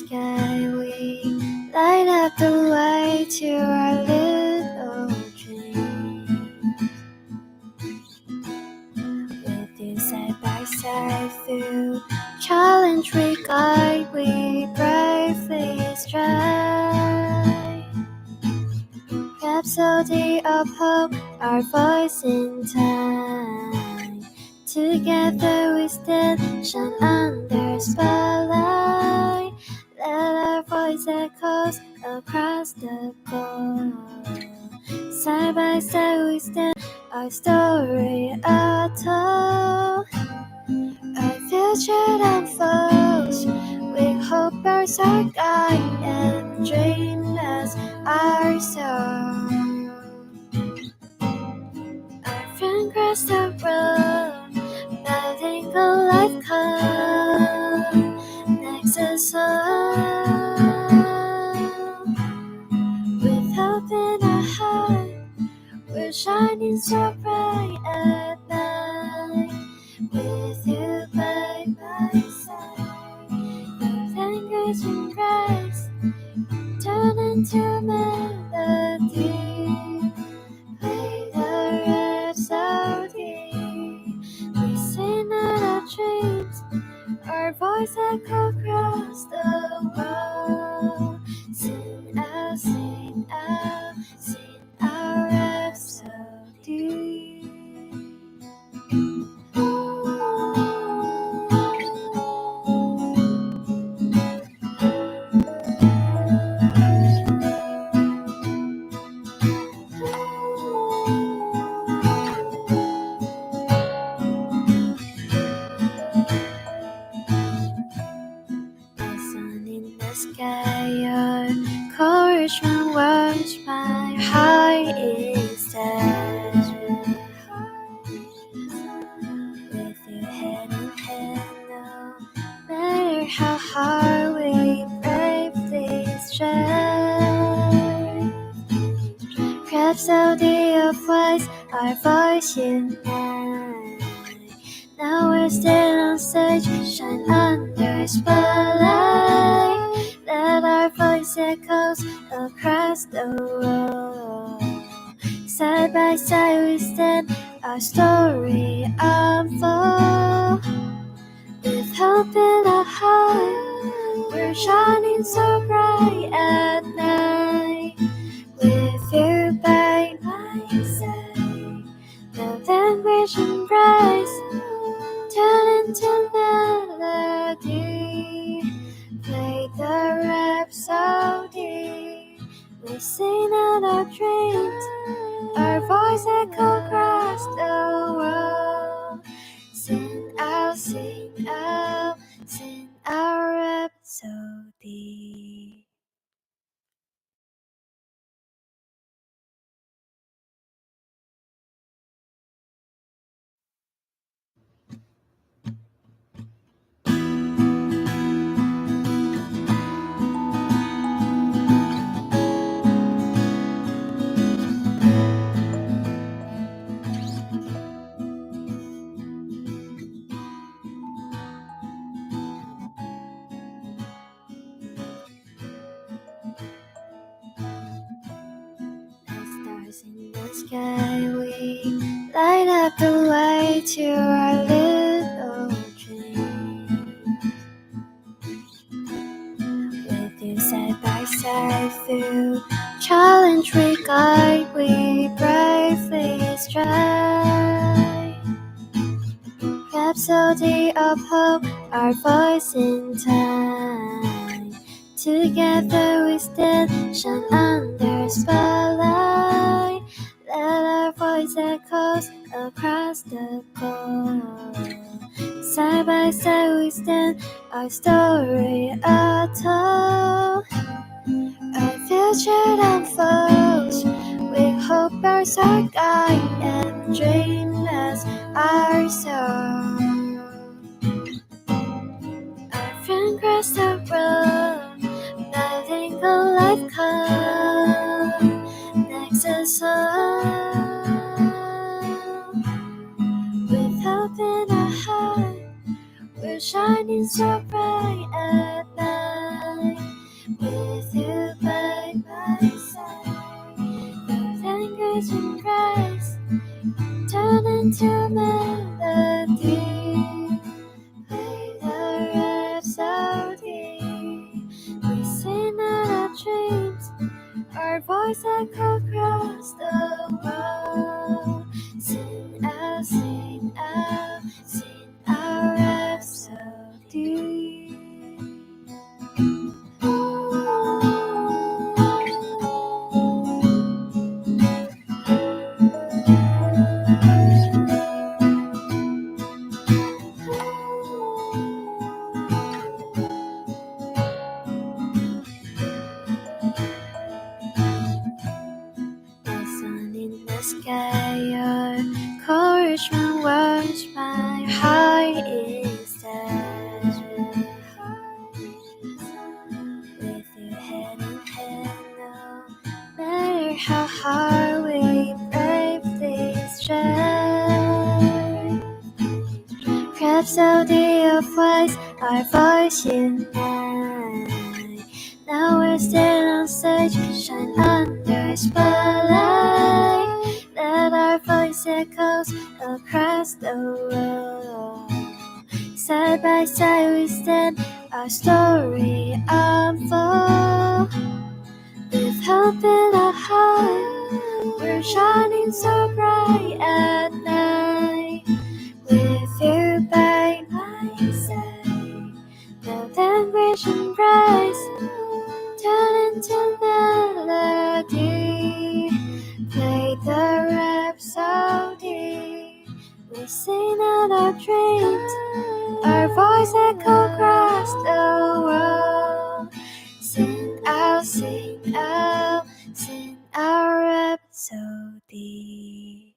sky, we light up the way to our little dream. With you side by side through challenge we guide, we bravely strive. Rhapsody of hope, our voice in time. Together we stand, shine under spotlight. Let our voice echoes across the globe. Side by side we stand, our story untold. Our future unfolds, we hope burns our guide and dream as our soul. Our friend crossed the road, nothing could life come next us all. With hope in our heart, we're shining so bright at night. With you by my side, the language and grace turn into melody. Play the rhapsody, we sing out our dreams, our voice echo across the world. Sing out, sing out, sing our rhapsody. Sky, your courage and words, my heart is dead. With you hand in hand, no matter how hard we bravely strive. Rhapsody of voice, our voice unite. Now we're still on stage, shine under spotlight. Let our voice echoes across the world. Side by side we stand, our story unfold. With hope in our heart, we're shining so bright at night. With you by my side, the language embrace turn into melody. Play the rhapsody, we sing out our dreams, our voice echo across the world. Sing out, sing out, sing our rhapsody. Stars in the sky, we light up the way to our little dream. With you side by side through challenge we guide, we bravely strive. Rhapsody of hope, our voice in time. Together we stand, shine under spotlight. Let our voice echoes across the globe. Side by side we stand, our story untold. Our future unfolds, we hope burns our guide and dream as our soul. Our friend crossed the road, nothing could life come next us all. With hope in our heart, we're shining so bright at night. into melody, play the rhapsody. We sing out our dreams, our voice echo across the world. Sing out, sing out, sing our rhapsody. Sky, your encouragement warms my heart instead. With you hand in hand, no matter how hard we bravely strive. Rhapsody of voice, our voice unite. Now we're still on stage, shine under spotlight. Let our voice echoes across the world. Side by side we stand, our story unfold. With hope in our heart, we're shining so bright at night. With you by my side, the language embrace turn into melody. Play the rhapsody. We sing out our dreams, our voice echo across the world. Sing out, sing out, sing our rhapsody.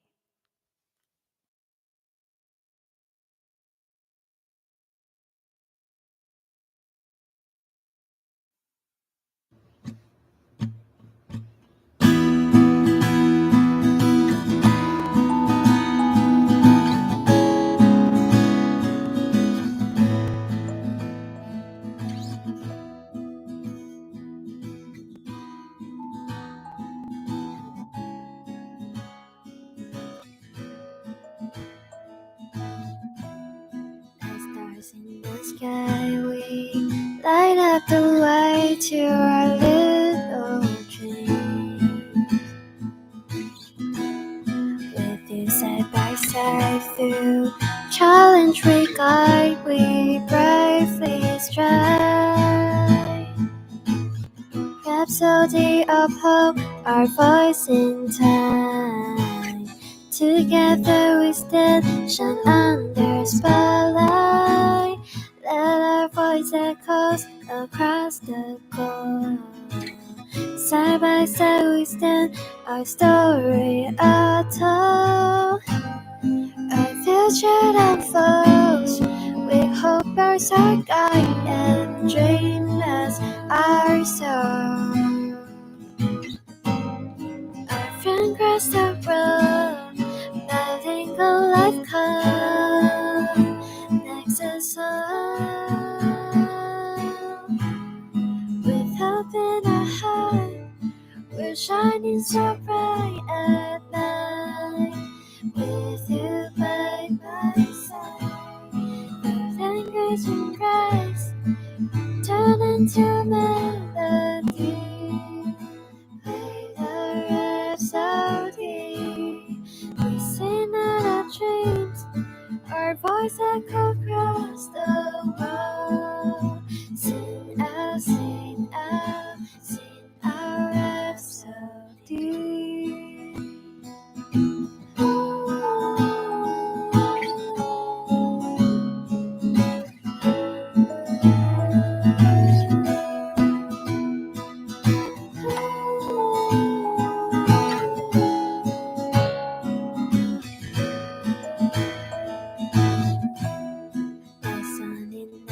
Stars in the sky, we light up the way to our little dreams. With you side by side through challenge we guide, we bravely strive. Rhapsody of hope, our voice in time. Together we stand, shine under spotlight. Let our voice echoes across the globe. Side by side we stand, our story untold. Our future unfolds, we hope ours our guide and dream as our soul. Our friend cross the road, letting a life come next us all. With hope in our heart, we're shining so bright at night. With you by my side, the language embrace turn into melody. Play the rhapsody. We sing out our dreams, our voice echo across the world. Sing out, sing out, sing our rhapsody.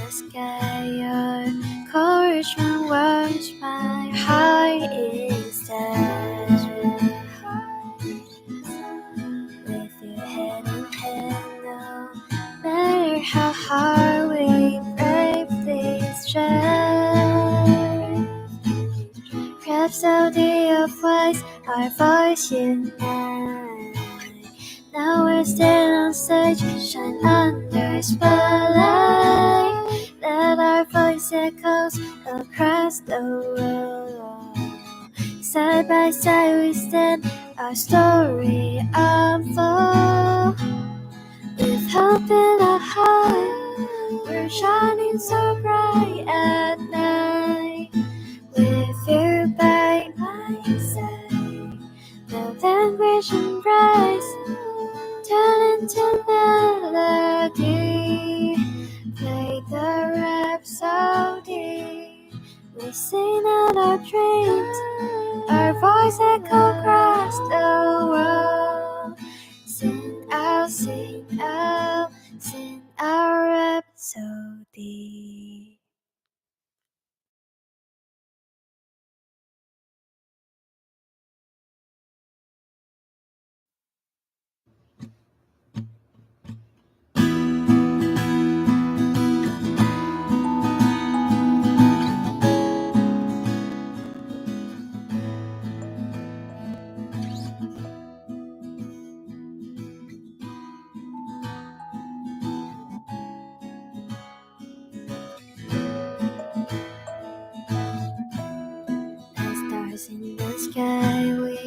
Sky, your encouragement warms my heart instead. With you hand in hand, no matter how hard we bravely strive. Rhapsody of voice, our voice unite. Now we're still on stage, shine under spotlight. Let our voice echoes across the world. Side by side we stand, our story unfold. With hope in our heart, we're shining so bright at night. With you by my side, the language embrace turn into melody. Play the rhapsody. We sing out our dreams, our voice echo across the world. Sing out, sing out, sing our rhapsody. In the sky, we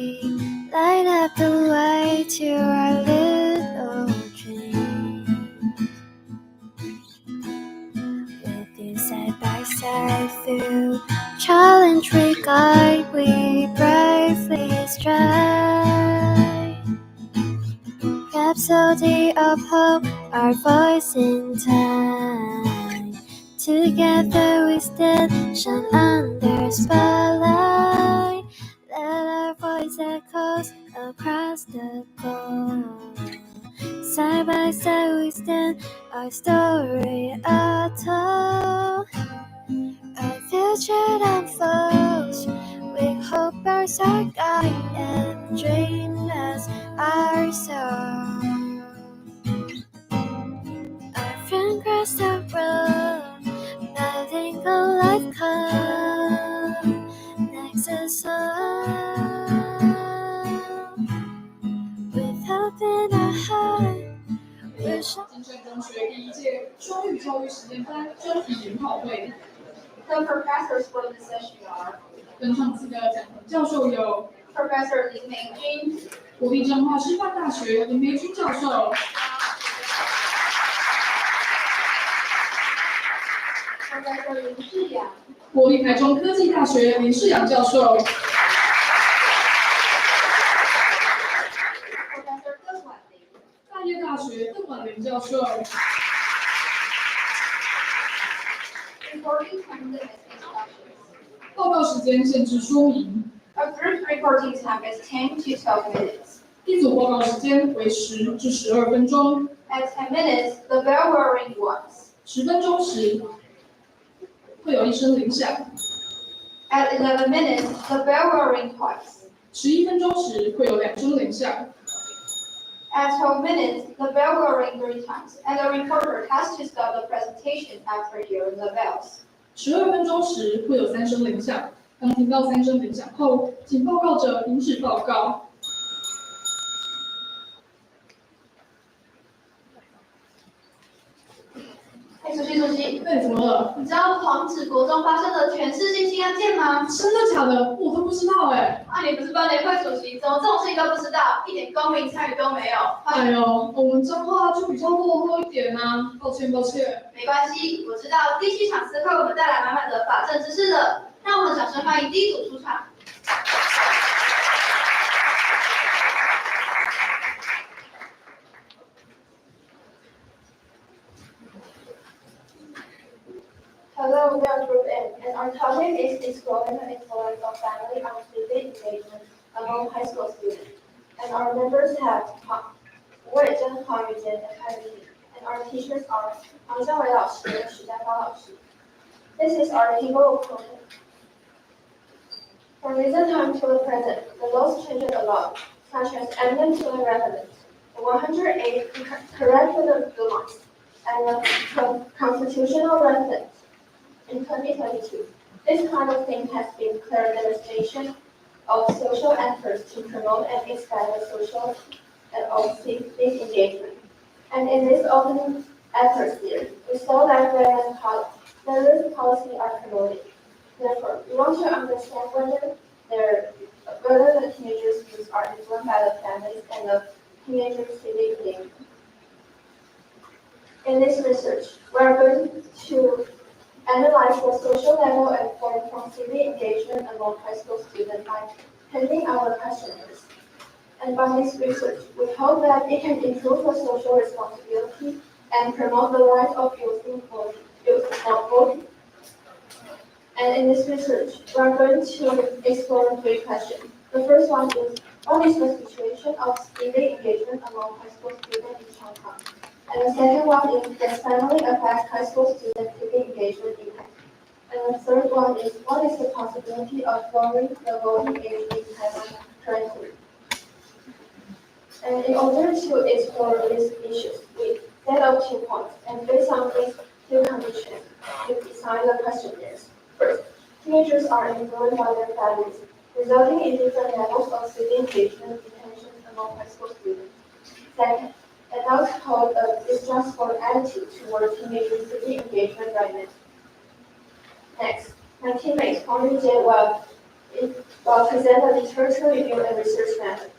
light up the way to our little dreams. With you side by side through challenge we guide, we bravely stride. Rhapsody of hope, our voice in time. Together we stand, shine under spotlight. Let our voice echoes across the globe. Side by side we stand, our story untold. Our future unfolds, we hope our soul guide and dream as our soul. Our friend crossed the road, letting go life come next us all. With hope in our heart, we're 精神中学第一届双语教育实验班专题研讨会。The professors for this session are 跟上次的讲堂教授有 Professor 林美君、国立彰化师范大学林梅君教授、Professor 林世阳、国立台中科技大学林世阳教授、Professor 邓婉玲、大业大学邓婉玲教授。Recording time limit instructions. 报告时间限制说明。A group recording time is 10 to 12 minutes. 一组报告时间为10至12分钟。At 10 minutes, the bell will ring once. 10分钟时会有一声铃响。At 11 minutes, the bell will ring twice. 11分钟时会有2声铃响。At 12 minutes, the bell will ring 3 times, and the recorder has to stop the presentation after hearing the bells. 12分钟时会有3声铃响。当听到3声铃响后，请报告者停止报告。主席，对，怎么了？你知道黄址国中发生的权势性侵案件吗？真的假的？我都不知道哎。啊，你不是班联会主席，怎么这种事情都不知道，一点公民参与都没有？哎呦，我们彰化就比较落后一点啊，抱歉。没关系，我知道第7场次会为我们带来满满的法政知识的，让我们掌声欢迎第一组出场。Hello, we are Group N, and our topic is exploring the influence of family on student engagement among high school students. And our members have 吴伟珍、黄宇杰 and 蔡丽丽, and our teachers are 黄正伟老师、许家高老师. This is our table of contents. From recent time to the present, the laws changed a lot, such as eminent to the residence, the 108 curriculum demands, and the constitutional residence. In 2022, this kind of thing has been clear demonstration of social efforts to promote and expand the social and of civic engagement. And in this open atmosphere, we saw that various policies are promoted. Therefore, we want to understand whether the teenagers' views are influenced by the families and the teenagers' civic engagement. In this research, we are going to analyze the social level and form from civic engagement among high school students by pending our questionnaires. And by this research, we hope that it can improve the social responsibility and promote the right of youth in voting. And in this research, we are going to explore 3 questions. The first one is, what is the situation of civic engagement among high school students in Shanghai? And the second one is, does family affect high school students' civic engagement impact? And the third one is, what is the possibility of lowering the voting age in Taiwan currently? And in order to explore these issues, we set up 2 points, and based on these 2 conditions, we design the questionnaires. First, teenagers are influenced by their families, resulting in different levels of civic engagement intentions among high school students. Second, adults hold a distrustful attitude toward teenagers' civic engagement right now. Next, my teammates Huang Yujie will present the literature review and research method.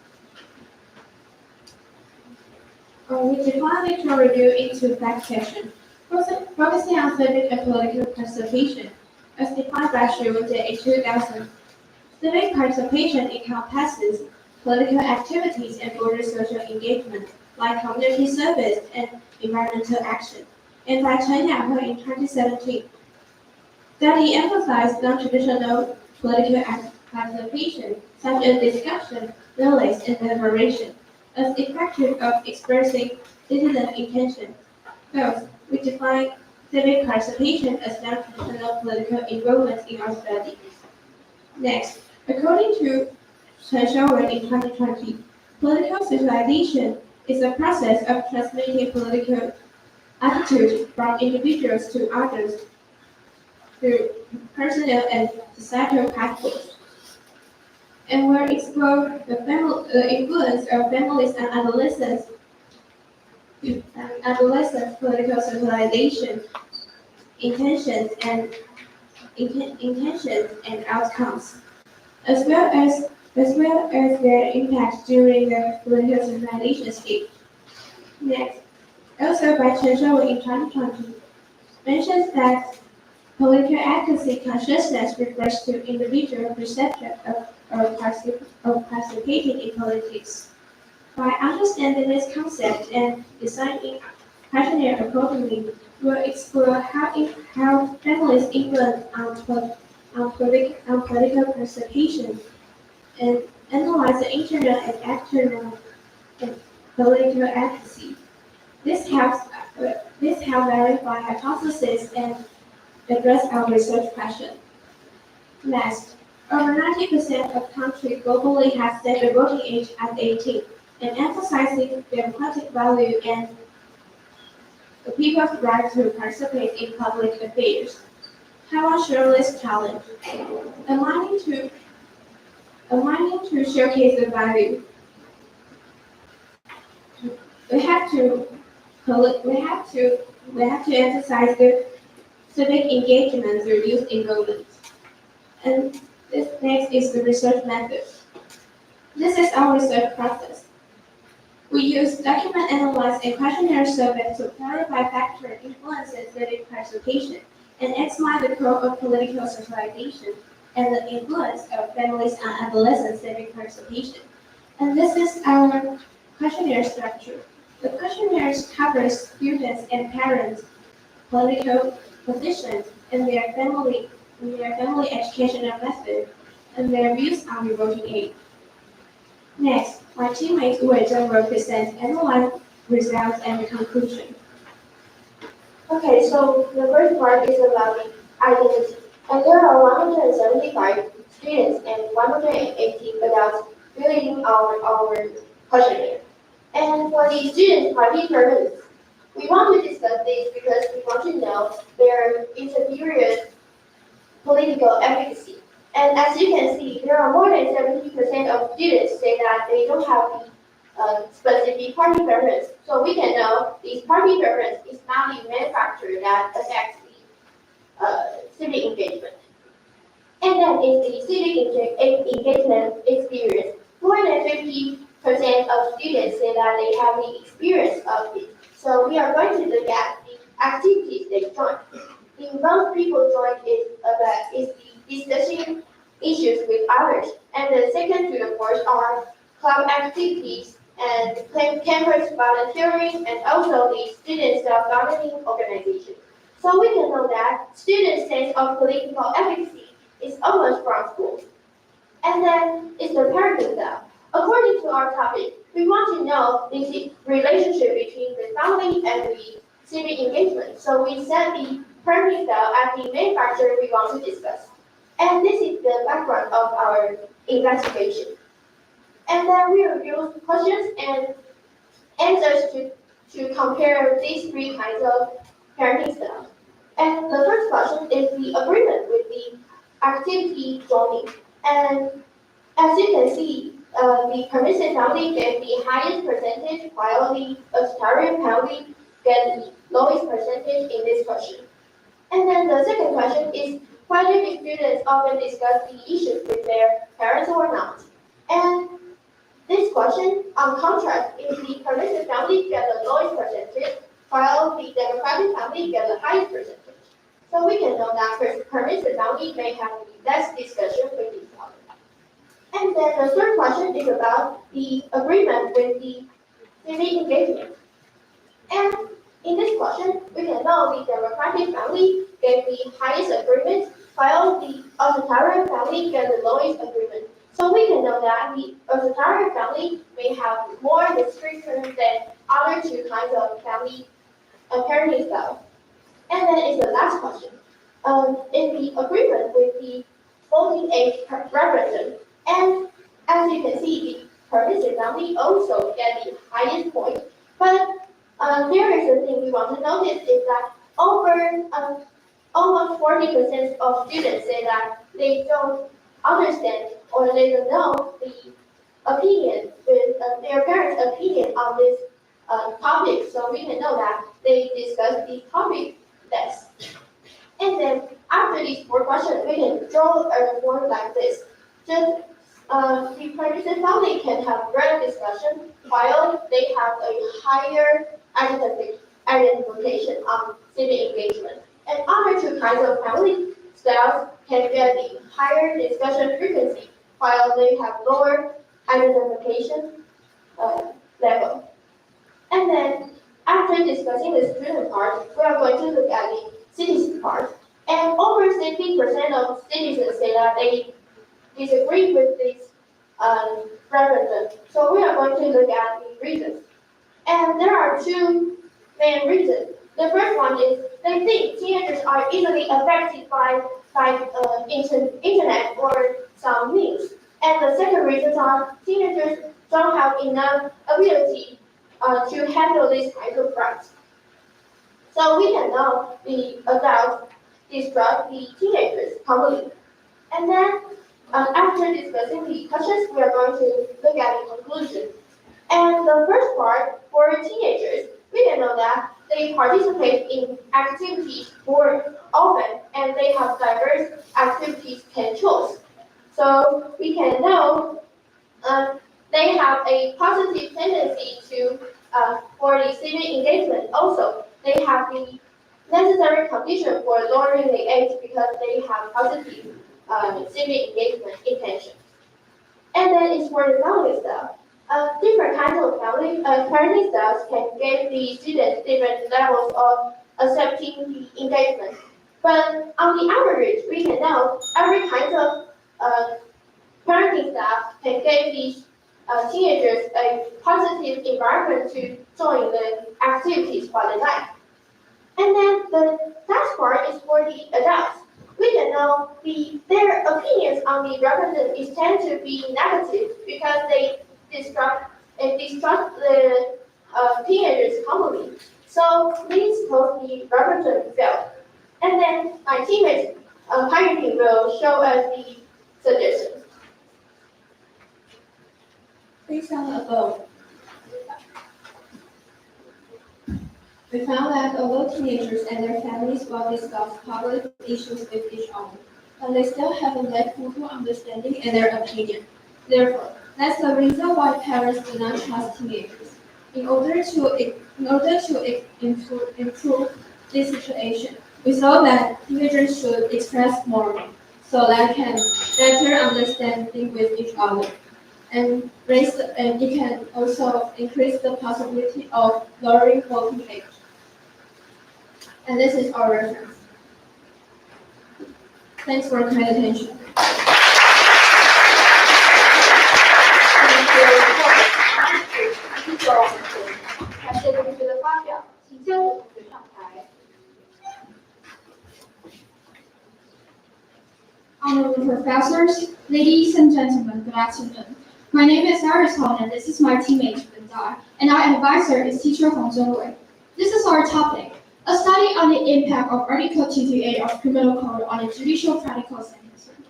We define literature review into 5 sections, focusing on civic and political participation, as defined by Shirute in 2000. Civic participation encompasses political activities and broader social engagement, like community service and environmental action, and by Chen Yahe in 2017. Study emphasized non-traditional political participation, such as discussion, rallies, and deliberation, as effective of expressing citizen intention. First, we define civic participation as non-traditional political involvement in our study. Next, according to Chen Xiaowen in 2020, political socialization is a process of transmitting political attitudes from individuals to others through personal and societal passports. And we'll explore the influence of families and adolescents political socialization, intentions and outcomes, as well as their impact during the political socialization stage. Next, also by Chen Xiaowen in 2020, mentions that political advocacy consciousness refers to individual perception of participating in politics. By understanding this concept and designing questionnaire accordingly, we'll explore how families influence on political participation and analyze the internal and external political advocacy. This helps verify hypotheses and address our research question. Next, over 90% of countries globally have set the voting age at 18, and emphasizing democratic value and the people's right to participate in public affairs. Taiwan Shirley's challenge, aligning to showcase the value. We have to emphasize the civic engagement through youth involvement. And this next is the research method. This is our research process. We use document analysis and questionnaire surveys to clarify factors influencing civic participation and examine the role of political socialization and the influence of families and adolescent civic participation. And this is our questionnaire structure. The questionnaire covers students and parents' political positions and their family educational method and their views on the voting age. Next, my teammate Wei Zheng will present analyze results and conclusion. Okay, so the first part is about identity. And there are 175 students and 180 adults filling our questionnaire. And for the students' party purpose, we want to discuss this because we want to know their intermediate political advocacy. And as you can see, there are more than 70% of students say that they don't have specific party preference. So we can know this party preference is not the main factor that affects the civic engagement. And then in the civic engagement experience, more than 50% of students say that they have the experience of it. So we are going to look at the activities they join. The most people join is the discussing issues with others. And the second to the fourth are club activities and campus volunteering and also the student self-governing organization. So we can know that students' sense of political efficacy is almost from school. And then it's the parenting style. According to our topic, we want to know the relationship between the family and the civic engagement. So we set the parenting style as the main factor we want to discuss. And this is the background of our investigation. And then we will use questions and answers to compare these three kinds of parenting styles. And the first question is the agreement with the activity joining. And as you can see, the permissive family gets the highest percentage, while the vegetarian family gets the lowest percentage in this question. And then the second question is whether the students often discuss the issues with their parents or not. And this question, on contrast, is the permissive family gets the lowest percentage, while the democratic family gets the highest percentage. So we can know that permissive family may have less discussion with each other. And then the third question is about the agreement with the civic engagement. And in this question, we can know the democratic family gave the highest agreement, while the authoritarian family gave the lowest agreement. So we can know that the authoritarian family may have more restrictions than other two kinds of family parenting style. And then it's the last question. In the agreement with the voting age referendum, and as you can see, the permissive family also get the highest point. But there is a thing we want to notice is that over almost 40% of students say that they don't understand or they don't know the opinion with their parents' opinion on this topic. So we can know that they discuss the topic less. And then after these four questions, we can draw a form like this. Just the permissive family can have greater discussion while they have a higher identification on civic engagement. And other two kinds of family styles can get the higher discussion frequency while they have lower identification level. And then after discussing the student part, we are going to look at the citizen part. And over 60% of citizens say that they disagree with this referendum. So we are going to look at the reasons. And there are two main reasons. The first one is they think teenagers are easily affected by internet or some news. And the second reason are teenagers don't have enough ability to handle these kinds of threats. So we can know the adults distrust the teenagers commonly. And then after discussing the questions, we are going to look at the conclusion. And the first part, for teenagers, we can know that they participate in activities more often and they have diverse activities can choose. So we can know they have a positive tendency to for the civic engagement. Also, they have the necessary condition for lowering the age because they have positive civic engagement intention. And then it's for the family style. Different kinds of family parenting styles can give the students different levels of accepting the engagement. But on the average, we can know every kind of parenting style can give these teenagers a positive environment to join the activities for the life. And then the last part is for the adults. We can know their opinions on the referendum is tend to be negative because they distrust the teenagers commonly. So this caused the referendum failed. And then my teammates, Python will show us the suggestions. Based on the above, We found that although teenagers and their families will discuss public issues with each other, but they still have a lack of mutual understanding in their opinion. Therefore, that's the reason why parents do not trust teenagers. In order to improve this situation, we saw that teenagers should express more, so they can better understanding with each other, and it can also increase the possibility of lowering voting age. And this is our reference. Thanks for your kind attention. 感谢同学的发表，请将同学上台。Honorable professors, ladies and gentlemen, good afternoon. My name is Iris Hong, and this is my teammate Linda, and our advisor is teacher Hong Zhengwei. This is our topic, a study on the impact of Article 228 of Criminal Code on a judicial practical sentencing.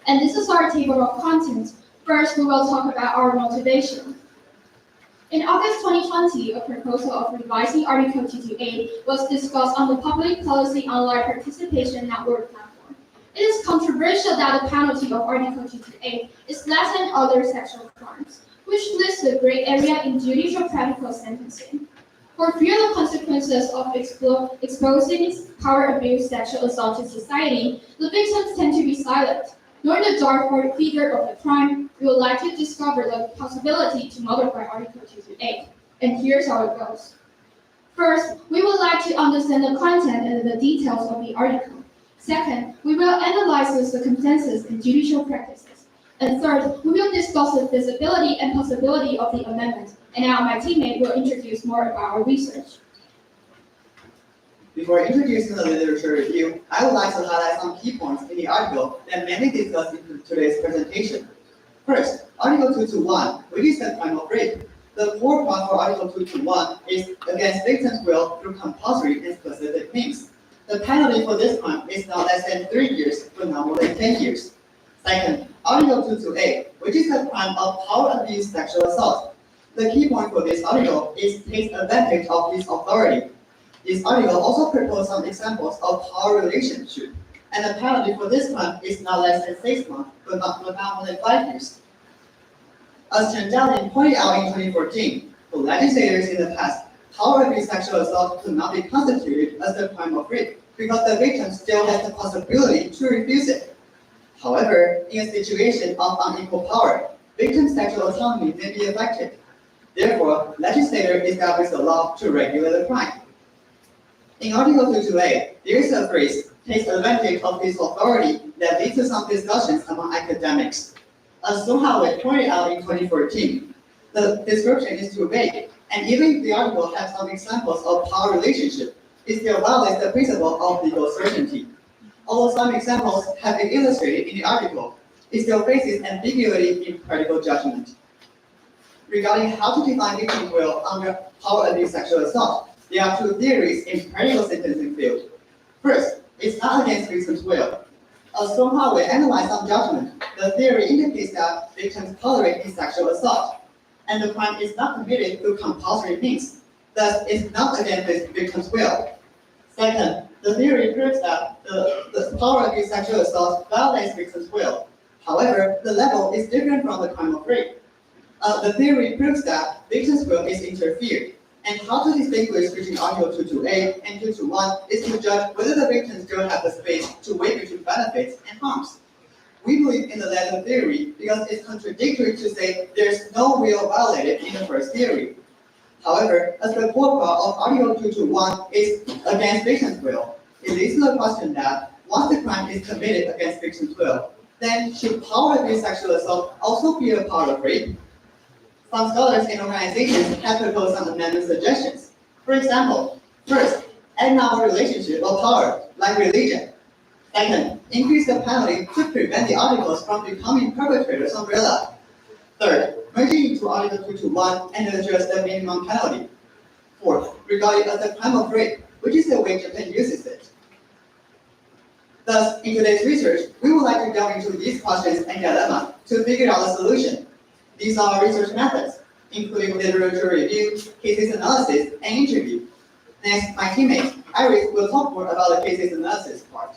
And this is our table of contents. First, we will talk about our motivation. In August 2020, a proposal of revising Article 228 was discussed on the Public Policy Online Participation Network platform. It is controversial that the penalty of Article 228 is less than other sexual crimes, which lists the gray area in judicial practical sentencing. For fear of the consequences of exposing power abuse sexual assault to society, the victims tend to be silent. Knowing the dark figure of the crime, we would like to discover the possibility to modify Article 228. And here's how it goes. First, we would like to understand the content and the details of the article. Second, we will analyze the consensus and judicial practices. And third, we will discuss the feasibility and possibility of the amendment. And now my teammate will introduce more about our research. Before introducing the literature review, I would like to highlight some key points in the article that mainly discussed in today's presentation. First, Article 221, which is the crime of rape. The core part for Article 221 is against victim's will through compulsory and specific means. The penalty for this crime is not less than 3 years, but not more than 10 years. Second, Article 228, which is the crime of power abuse sexual assault. The key point for this article is takes advantage of his authority. This article also proposes some examples of power relationship, and the penalty for this crime is not less than 6 months, but not more than 5 years. As Chen Jialin pointed out in 2014, for legislators in the past, power abuse sexual assault could not be constituted as the crime of rape because the victim still has the possibility to refuse it. However, in a situation of unequal power, victim sexual autonomy may be affected. Therefore, legislators established a law to regulate the crime. In Article 228, there is a phrase, takes advantage of his authority, that leads to some discussions among academics. As Song Hao-wei pointed out in 2014, the description is too vague, and even if the article has some examples of power relationship, it still violates the principle of legal certainty. Although some examples have been illustrated in the article, it still faces ambiguity in practical judgment. Regarding how to define victim will under power abuse sexual assault, there are two theories in practical sentencing field. First, it's not against victim's will. As Song Hao-wei analyzed some judgment, the theory indicates that victims tolerate his sexual assault, and the crime is not committed through compulsory means. Thus, it's not against the victim's will. Second, the theory proves that the power abuse sexual assault violates victim's will. However, the level is different from the crime of rape. The theory proves that victim's will is interfered. And how to distinguish between Article 228 and 221 is to judge whether the victim still has the space to weigh between benefits and harms. We believe in the latter theory because it's contradictory to say there's no will violated in the first theory. However, as the core part of Article 221 is against victim's will, it leads to the question that once the crime is committed against victim's will, then should power abuse sexual assault also be a part of rape? Some scholars and organizations have proposed some amendment suggestions. For example, first, add novel relationship of power, like religion. Second, increase the penalty to prevent the articles from becoming perpetrators' umbrella. Third, merge it into Article 221 and address the minimum penalty. Fourth, regard it as a crime of rape, which is the way Japan uses it. Thus, in today's research, we would like to delve into these questions and dilemmas to figure out a solution. These are research methods, including literature review, cases analysis, and interview. Next, my teammate, Iris, will talk more about the cases analysis part.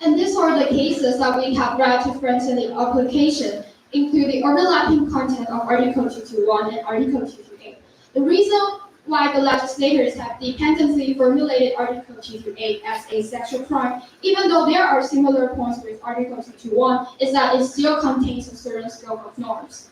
And these are the cases that we have read to strengthen the application, including overlapping content of Article 221 and Article 228. The reason why the legislators have dependently formulated Article 228 as a sexual crime, even though there are similar points with Article 221, is that it still contains a certain scope of norms.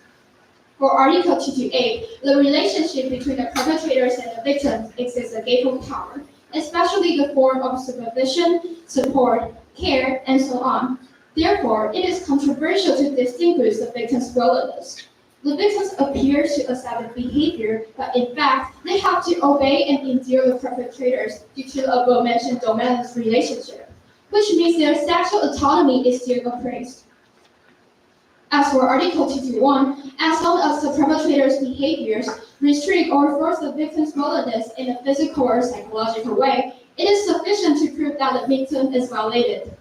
For Article 228, the relationship between the perpetrators and the victims exists a gate of power, especially the form of supervision, support, care, and so on. Therefore, it is controversial to distinguish the victim's willingness. The victims appear to accept the behavior, but in fact, they have to obey and endure the perpetrators due to the above-mentioned dominance relationship, which means their sexual autonomy is still appraised. As for Article 221, as long as the perpetrator's behaviors restrict or force the victim's willingness in a physical or psychological way, it is sufficient to prove that the victim is violated.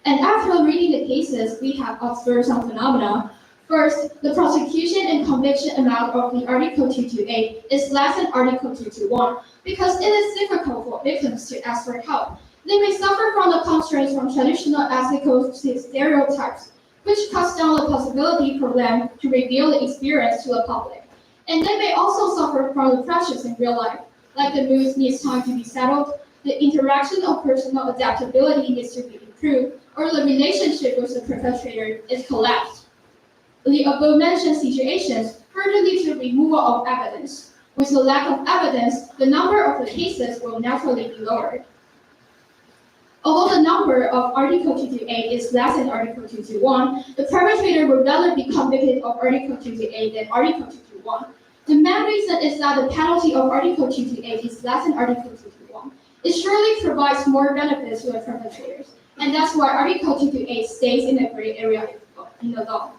And after reading the cases, we have observed some phenomena. First, the prosecution and conviction amount of the Article 228 is less than Article 221 because it is difficult for victims to ask for help. They may suffer from the constraints from traditional ethical stereotypes, which cuts down the possibility for them to reveal the experience to the public. And they may also suffer from the pressures in real life, like the mood needs time to be settled, the interaction of personal adaptability needs to be improved, or the relationship with the perpetrator is collapsed. The above-mentioned situations further lead to removal of evidence. With the lack of evidence, the number of the cases will naturally be lowered. Although the number of Article 228 is less than Article 221, the perpetrator would rather be convicted of Article 228 than Article 221. The main reason is that the penalty of Article 228 is less than Article 221. It surely provides more benefits to the perpetrators, and that's why Article 228 stays in the gray area in the law.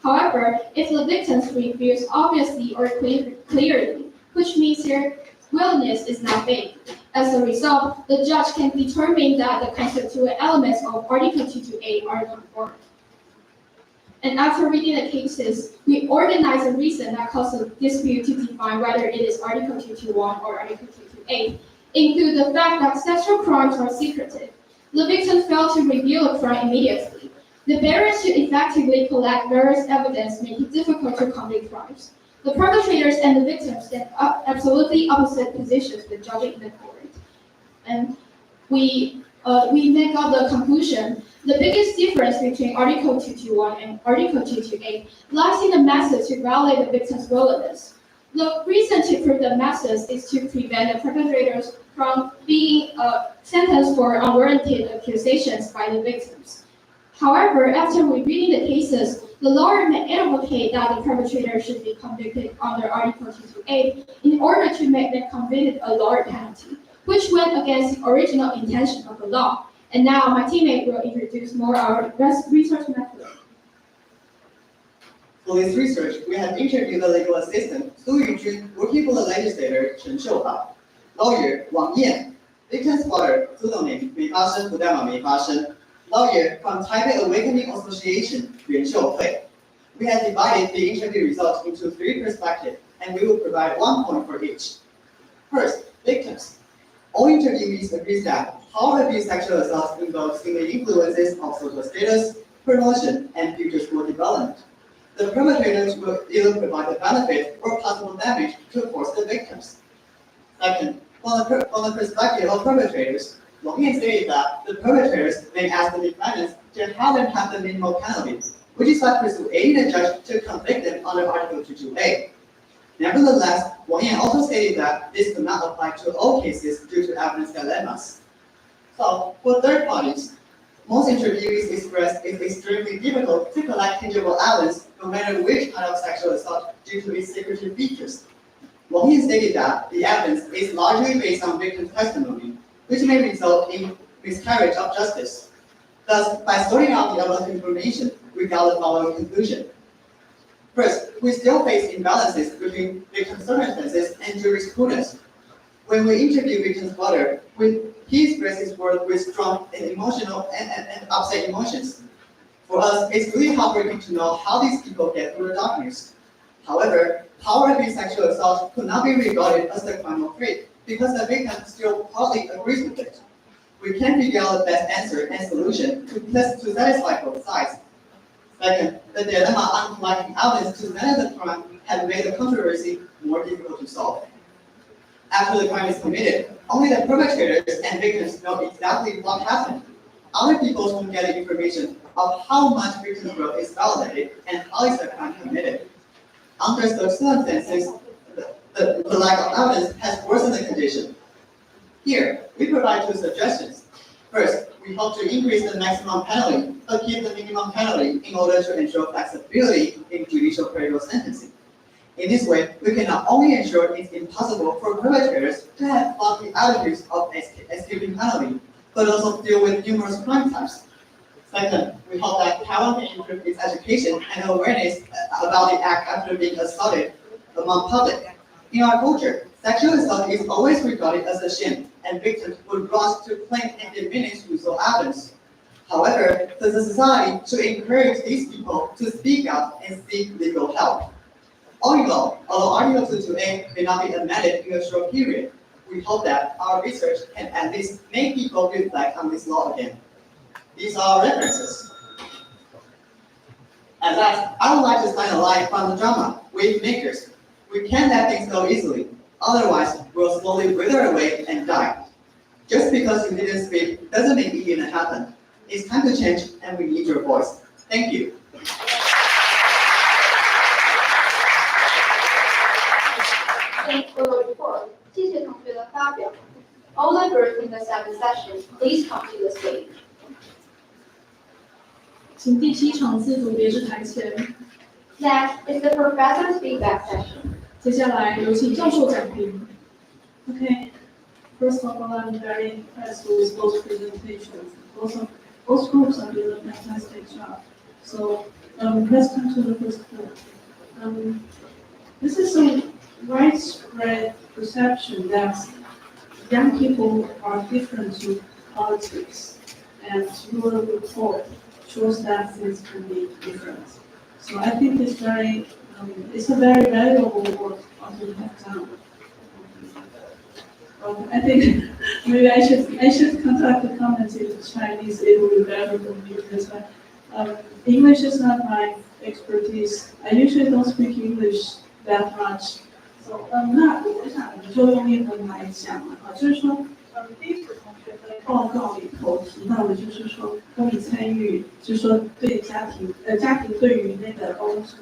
However, if the victims refuse obviously or clearly, which means their willingness is not vague, as a result, the judge can determine that the constituent elements of Article 228 are conformed. And after reading the cases, we organize a reason that caused a dispute to define whether it is Article 221 or Article 228, include the fact that sexual crimes are secretive. The victim failed to reveal a crime immediately. The barriers to effectively collect various evidence make it difficult to convict crimes. The perpetrators and the victims stand up absolutely opposite positions when judging in the court. And we make up the conclusion. The biggest difference between Article 221 and Article 228 lies in the methods to violate the victim's willingness. The reason to prove the methods is to prevent the perpetrators from being sentenced for unwarranted accusations by the victims. However, after reading the cases, the lawyer may advocate that the perpetrator should be convicted under Article 228 in order to make them convicted a lower penalty, which went against the original intention of the law. And now my teammate will introduce more our research method. For this research, we have interviewed the legal assistant, Su Yujun, working for the legislator, Chen Shouba, lawyer, Wang Yan, victim's father, pseudonym, 没发生不代表没发生, lawyer from Taipei Awakening Association, Yuan Shouhui. We have divided the interview results into 3 perspectives, and we will provide 1 point for each. First, victims. All interviewees agree that how abuse sexual assault involves in the influences of social status, promotion, and future school development. The perpetrators will either provide the benefit or possible damage to force the victims. Second, from the perspective of perpetrators, Wang Yan stated that the perpetrators may ask the defendants to have them have the minimal penalty, which is what persuaded the judge to convict them under Article 228. Nevertheless, Wang Yan also stated that this could not apply to all cases due to evidence dilemmas. So, for third parties, most interviewees expressed it's extremely difficult to collect tangible evidence no matter which kind of sexual assault due to its secretive features. Wang Yan stated that the evidence is largely based on victim testimony, which may result in miscarriage of justice. Thus, by sorting out the above information, we got the following conclusion. First, we still face imbalances between victim circumstances and jurisprudence. When we interview victim's father, he expresses his words with strong and emotional and upset emotions. For us, it's really heartbreaking to know how these people get through the darkness. However, power abuse sexual assault could not be regarded as the crime of rape because the victim still partly agrees with it. We can figure out the best answer and solution to satisfy both sides. Second, the dilemma on collecting evidence to deny the crime had made the controversy more difficult to solve. After the crime is committed, only the perpetrators and victims know exactly what happened. Other people don't get the information of how much victim's growth is validated and how is the crime committed. Under such circumstances, the lack of evidence has worsened the condition. Here, we provide 2 suggestions. First, we hope to increase the maximum penalty, but keep the minimum penalty in order to ensure flexibility in judicial criminal sentencing. In this way, we can not only ensure it's impossible for perpetrators to have faulty attitudes of escaping penalty, but also deal with numerous crime types. Second, we hope that Taiwan can improve its education and awareness about the act after being assaulted among public. In our culture, sexual assault is always regarded as a shame, and victims would rush to claim and diminish use of evidence. However, the society should encourage these people to speak out and seek legal help. All in all, although Article 22A may not be amended in a short period, we hope that our research can at least make people reflect on this law again. These are our references. At last, I would like to sign a line from the drama, Wave Makers. We can't let things go easily, otherwise we'll slowly wither away and die. Just because you didn't speak doesn't mean it didn't happen. It's time to change and we need your voice. Thank you. Thanks for the report. 谢谢同学的发表. All members in the 7th session, please come to the stage. 请第7场自组别至台前。Next is the professor's feedback session. 接下来有请教授讲评。Okay. First of all, I'm very impressed with both presentations. Both groups are doing a fantastic job. So let's come to the first group. This is a widespread perception that young people are different to politics, and your report shows that things can be different. So I think it's a very valuable work what you have done. I think maybe I should conduct the comments in Chinese. It will be better for me because English is not my expertise. I usually don't speak English that much. So 那我想我们就用英文来讲啊，就是说第一个同学在报告里头提到的，就是说公民参与，就是说对家庭对于那个高中生